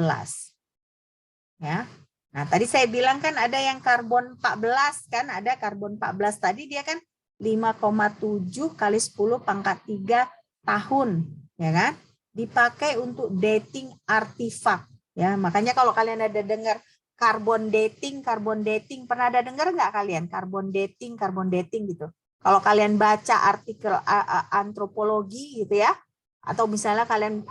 Ya. Nah, tadi saya bilang kan ada yang karbon 14 kan, ada karbon 14 tadi dia kan 5,7 kali 10 pangkat 3 tahun, ya kan? Dipakai untuk dating artifak, ya. Makanya kalau kalian ada dengar carbon dating, pernah ada dengar nggak kalian? Carbon dating gitu. Kalau kalian baca artikel antropologi gitu ya, atau misalnya kalian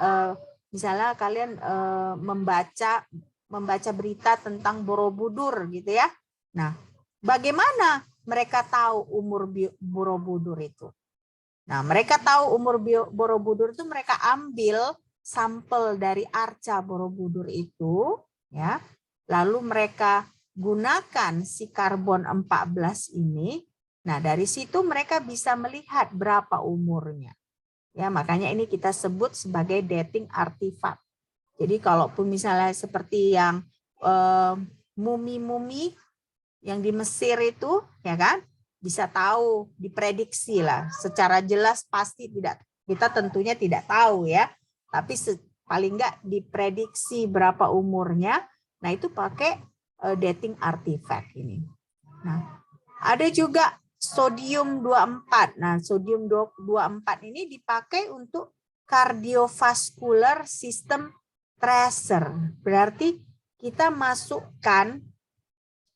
membaca berita tentang Borobudur gitu ya. Nah, bagaimana mereka tahu umur Borobudur itu? Nah, mereka tahu umur Borobudur itu mereka ambil sampel dari arca Borobudur itu, ya. Lalu mereka gunakan si karbon 14 ini. Nah, dari situ mereka bisa melihat berapa umurnya. Ya, makanya ini kita sebut sebagai dating artifact. Jadi kalaupun misalnya seperti yang mumi-mumi yang di Mesir itu, ya kan, bisa tahu, diprediksi lah. Secara jelas pasti tidak, kita tentunya tidak tahu ya. Tapi paling enggak diprediksi berapa umurnya. Nah, itu pakai dating artifact ini. Nah, ada juga sodium 24. Nah, sodium 24 ini dipakai untuk cardiovascular system tracer. Berarti kita masukkan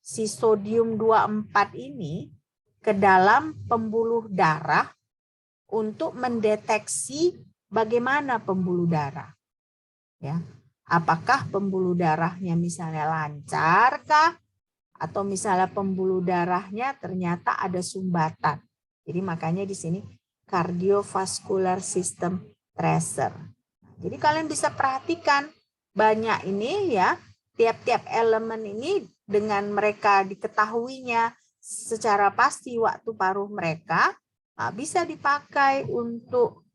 si sodium 24 ini ke dalam pembuluh darah untuk mendeteksi bagaimana pembuluh darah. Ya. Apakah pembuluh darahnya misalnya lancar kah? Atau misalnya pembuluh darahnya ternyata ada sumbatan. Jadi makanya di sini cardiovascular system tracer. Jadi kalian bisa perhatikan banyak ini ya, tiap-tiap elemen ini dengan mereka diketahuinya secara pasti waktu paruh mereka, bisa dipakai untuk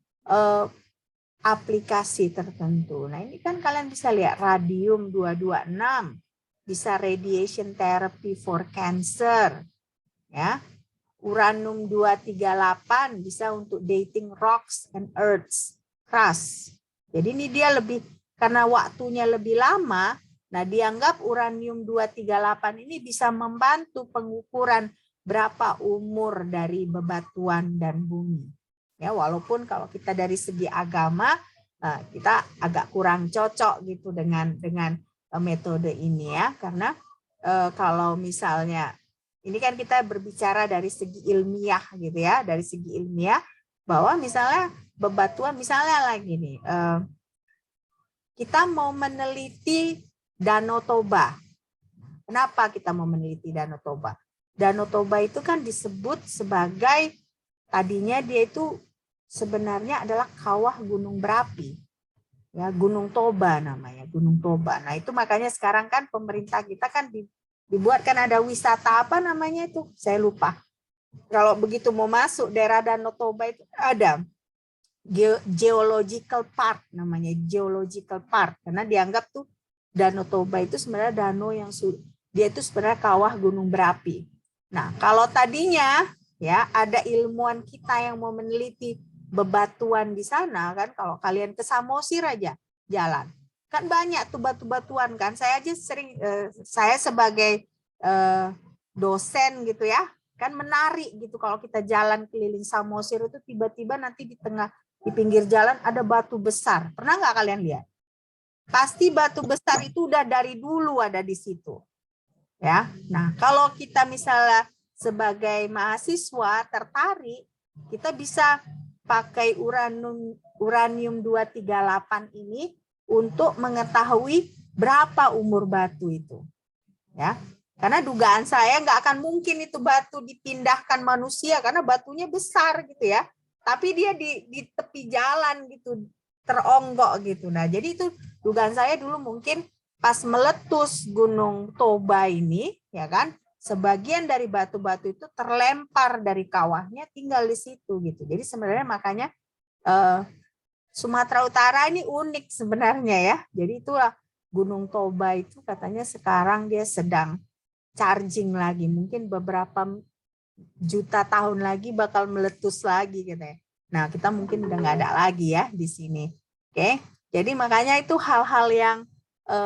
aplikasi tertentu. Nah, ini kan kalian bisa lihat radium 226, bisa radiation therapy for cancer, ya. Uranium 238 bisa untuk dating rocks and earths crust. Jadi ini dia lebih, karena waktunya lebih lama, nah dianggap uranium 238 ini bisa membantu pengukuran berapa umur dari bebatuan dan bumi. Ya, walaupun kalau kita dari segi agama kita agak kurang cocok gitu dengan metode ini ya, karena kalau misalnya ini kan kita berbicara dari segi ilmiah gitu ya, dari segi ilmiah bahwa misalnya bebatuan misalnya lagi nih kita mau meneliti Danau Toba. Kenapa kita mau meneliti Danau Toba? Danau Toba itu kan disebut sebagai, tadinya dia itu sebenarnya adalah kawah gunung berapi. Ya, Gunung Toba namanya, Gunung Toba. Nah, itu makanya sekarang kan pemerintah kita kan dibuatkan ada wisata apa namanya itu? Saya lupa. Kalau begitu mau masuk daerah Danau Toba itu ada geological park namanya, geological park, karena dianggap tuh Danau Toba itu sebenarnya danau yang dia itu sebenarnya kawah gunung berapi. Nah, kalau tadinya ya ada ilmuwan kita yang mau meneliti bebatuan di sana kan, kalau kalian ke Samosir aja jalan kan banyak tuh batu-batuan kan. Saya aja sering saya sebagai dosen gitu ya kan menarik gitu kalau kita jalan keliling Samosir itu tiba-tiba nanti di pinggir jalan ada batu besar. Pernah nggak kalian lihat? Pasti batu besar itu udah dari dulu ada di situ. Ya. Nah, kalau kita misalnya sebagai mahasiswa tertarik, kita bisa pakai uranium 238 ini untuk mengetahui berapa umur batu itu. Ya. Karena dugaan saya nggak akan mungkin itu batu dipindahkan manusia karena batunya besar gitu ya. Tapi dia di tepi jalan gitu, teronggok gitu. Nah, jadi itu dugaan saya dulu mungkin pas meletus Gunung Toba ini, ya kan, sebagian dari batu-batu itu terlempar dari kawahnya tinggal di situ gitu. Jadi sebenarnya makanya Sumatera Utara ini unik sebenarnya ya. Jadi itulah Gunung Toba itu katanya sekarang dia sedang charging lagi, mungkin beberapa juta tahun lagi bakal meletus lagi gitu ya. Nah, kita mungkin udah nggak ada lagi ya di sini. Oke. Jadi makanya itu hal-hal yang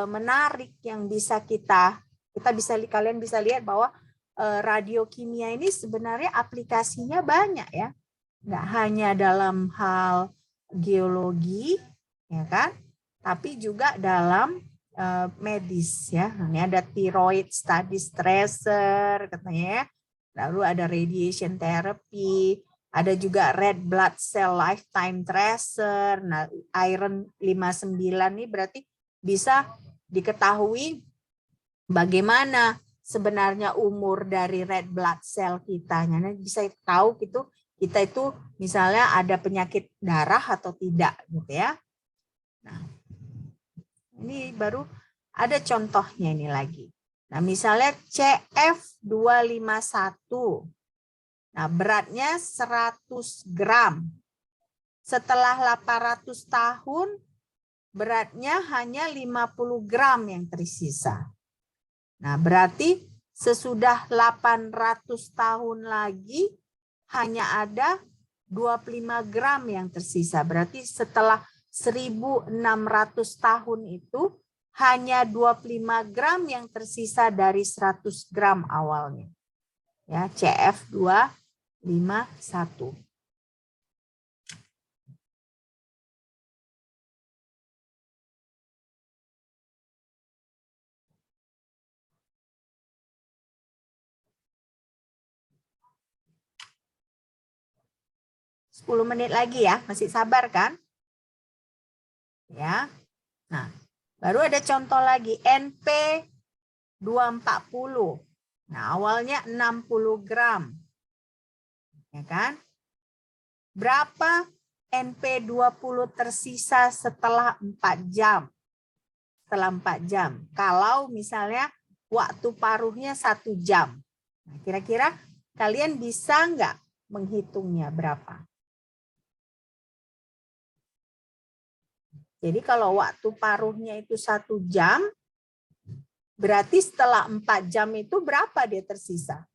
menarik yang bisa kalian bisa lihat bahwa radiokimia ini sebenarnya aplikasinya banyak ya. Nggak hanya dalam hal geologi, ya kan? Tapi juga dalam medis ya. Ini ada thyroid studies tracer katanya ya. Lalu ada radiation therapy, ada juga red blood cell lifetime tracer. Nah, iron 59 ini berarti bisa diketahui bagaimana sebenarnya umur dari red blood cell kita. Nah, bisa tahu gitu kita itu misalnya ada penyakit darah atau tidak gitu ya. Nah, ini baru ada contohnya ini lagi. Nah, misalnya CF251. Nah, beratnya 100 gram. Setelah 800 tahun, beratnya hanya 50 gram yang tersisa. Nah, berarti sesudah 800 tahun lagi, hanya ada 25 gram yang tersisa. Berarti setelah 1.600 tahun itu hanya 25 gram yang tersisa dari 100 gram awalnya. Ya, CF251. Sepuluh menit lagi ya, masih sabar kan? Ya. Nah, baru ada contoh lagi NP240. Nah, awalnya 60 gram. Ya kan? Berapa NP20 tersisa setelah 4 jam? Setelah 4 jam. Kalau misalnya waktu paruhnya 1 jam. Nah, kira-kira kalian bisa nggak menghitungnya berapa? Jadi kalau waktu paruhnya itu 1 jam, berarti setelah 4 jam itu berapa dia tersisa?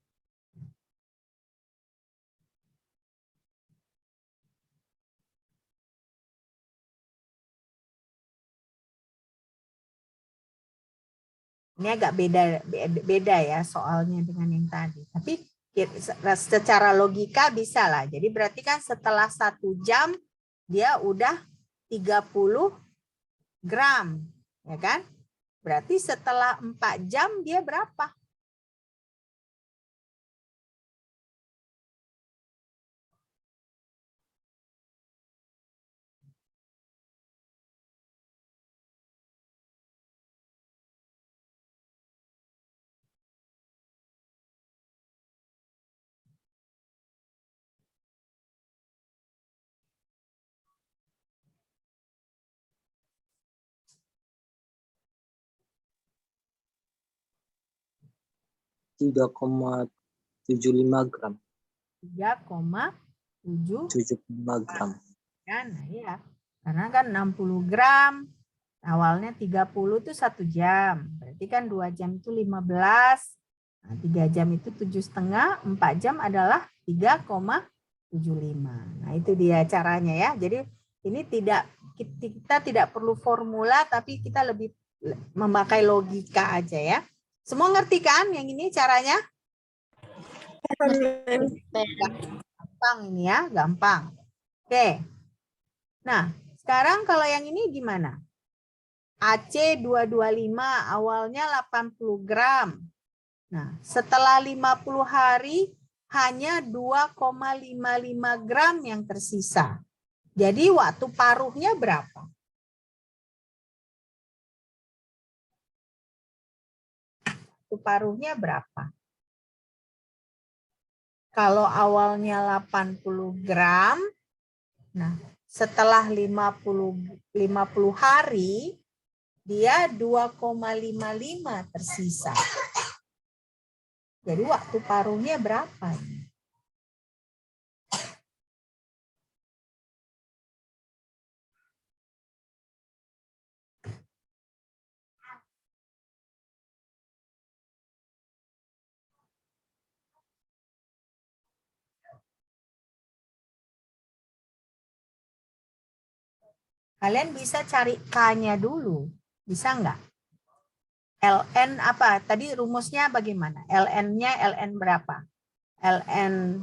Ini agak beda ya soalnya dengan yang tadi. Tapi secara logika bisa lah. Jadi berarti kan setelah 1 jam dia udah 30 gram. Ya kan? Berarti setelah 4 jam dia berapa? Tiga 3,75 gram. 3,75 gram. Kan, nah ya. Karena kan 60 gram, awalnya 30 itu 1 jam. Berarti kan 2 jam itu 15. Nah, 3 jam itu 7,5, 4 jam adalah 3,75. Nah, itu dia caranya ya. Jadi ini kita tidak perlu formula, tapi kita lebih memakai logika aja ya. Semua ngerti kan yang ini caranya? Gampang ini ya, gampang. Oke. Nah, sekarang kalau yang ini gimana? AC225 awalnya 80 gram. Nah, setelah 50 hari hanya 2,55 gram yang tersisa. Jadi waktu paruhnya berapa? Waktu paruhnya berapa? Kalau awalnya 80 gram, nah setelah 50 hari, dia 2,55 tersisa. Jadi waktu paruhnya berapa? Kalian bisa cari K-nya dulu. Bisa nggak? ln apa? Tadi rumusnya bagaimana? ln-nya ln berapa? ln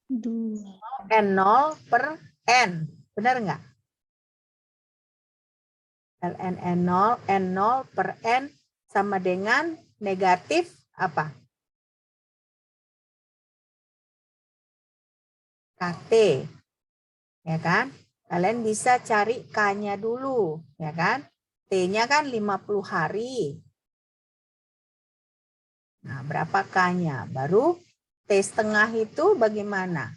2. n0 per n. Benar nggak? ln n0 per n sama dengan negatif apa? KT. Ya kan? Kalian bisa cari K-nya dulu, ya kan? T-nya kan 50 hari. Nah, berapa K-nya? Baru T setengah itu bagaimana?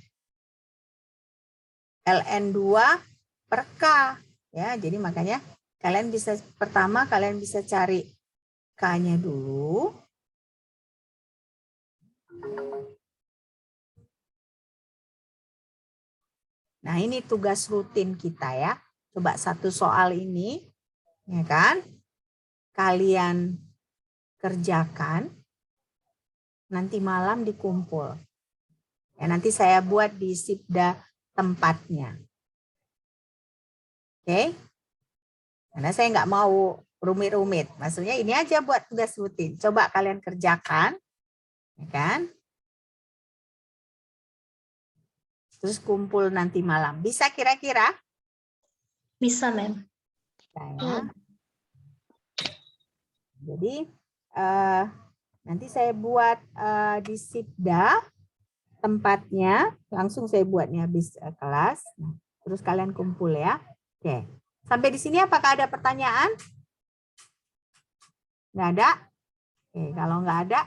ln 2 per K. Ya, jadi makanya kalian bisa pertama kalian bisa cari K-nya dulu. Nah, ini tugas rutin kita ya. Coba satu soal ini, ya kan? Kalian kerjakan, nanti malam dikumpul. Ya, nanti saya buat di Sibda tempatnya. Oke? Karena saya nggak mau rumit-rumit. Maksudnya ini aja buat tugas rutin. Coba kalian kerjakan, ya kan? Terus kumpul nanti malam. Bisa kira-kira? Bisa, Mem. Ya. Jadi nanti saya buat di Sibda tempatnya, langsung saya buatnya habis kelas. Nah, terus kalian kumpul ya. Oke. Sampai di sini apakah ada pertanyaan? Nggak ada? Oke, kalau nggak ada,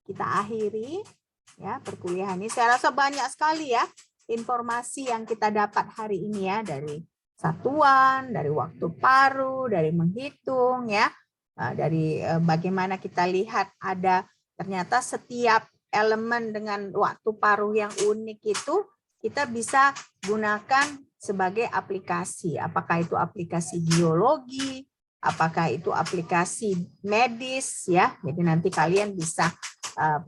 kita akhiri ya perkuliahan ini. Saya rasa banyak sekali ya informasi yang kita dapat hari ini ya, dari satuan, dari waktu paruh, dari menghitung ya, dari bagaimana kita lihat ada ternyata setiap elemen dengan waktu paruh yang unik itu kita bisa gunakan sebagai aplikasi. Apakah itu aplikasi geologi, apakah itu aplikasi medis ya. Jadi nanti kalian bisa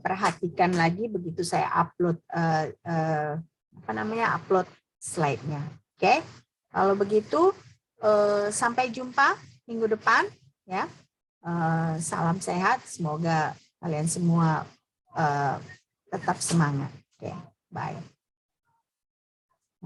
perhatikan lagi begitu saya upload upload slide-nya. Oke. Kalau begitu sampai jumpa minggu depan ya. Salam sehat, semoga kalian semua tetap semangat. Oke, bye.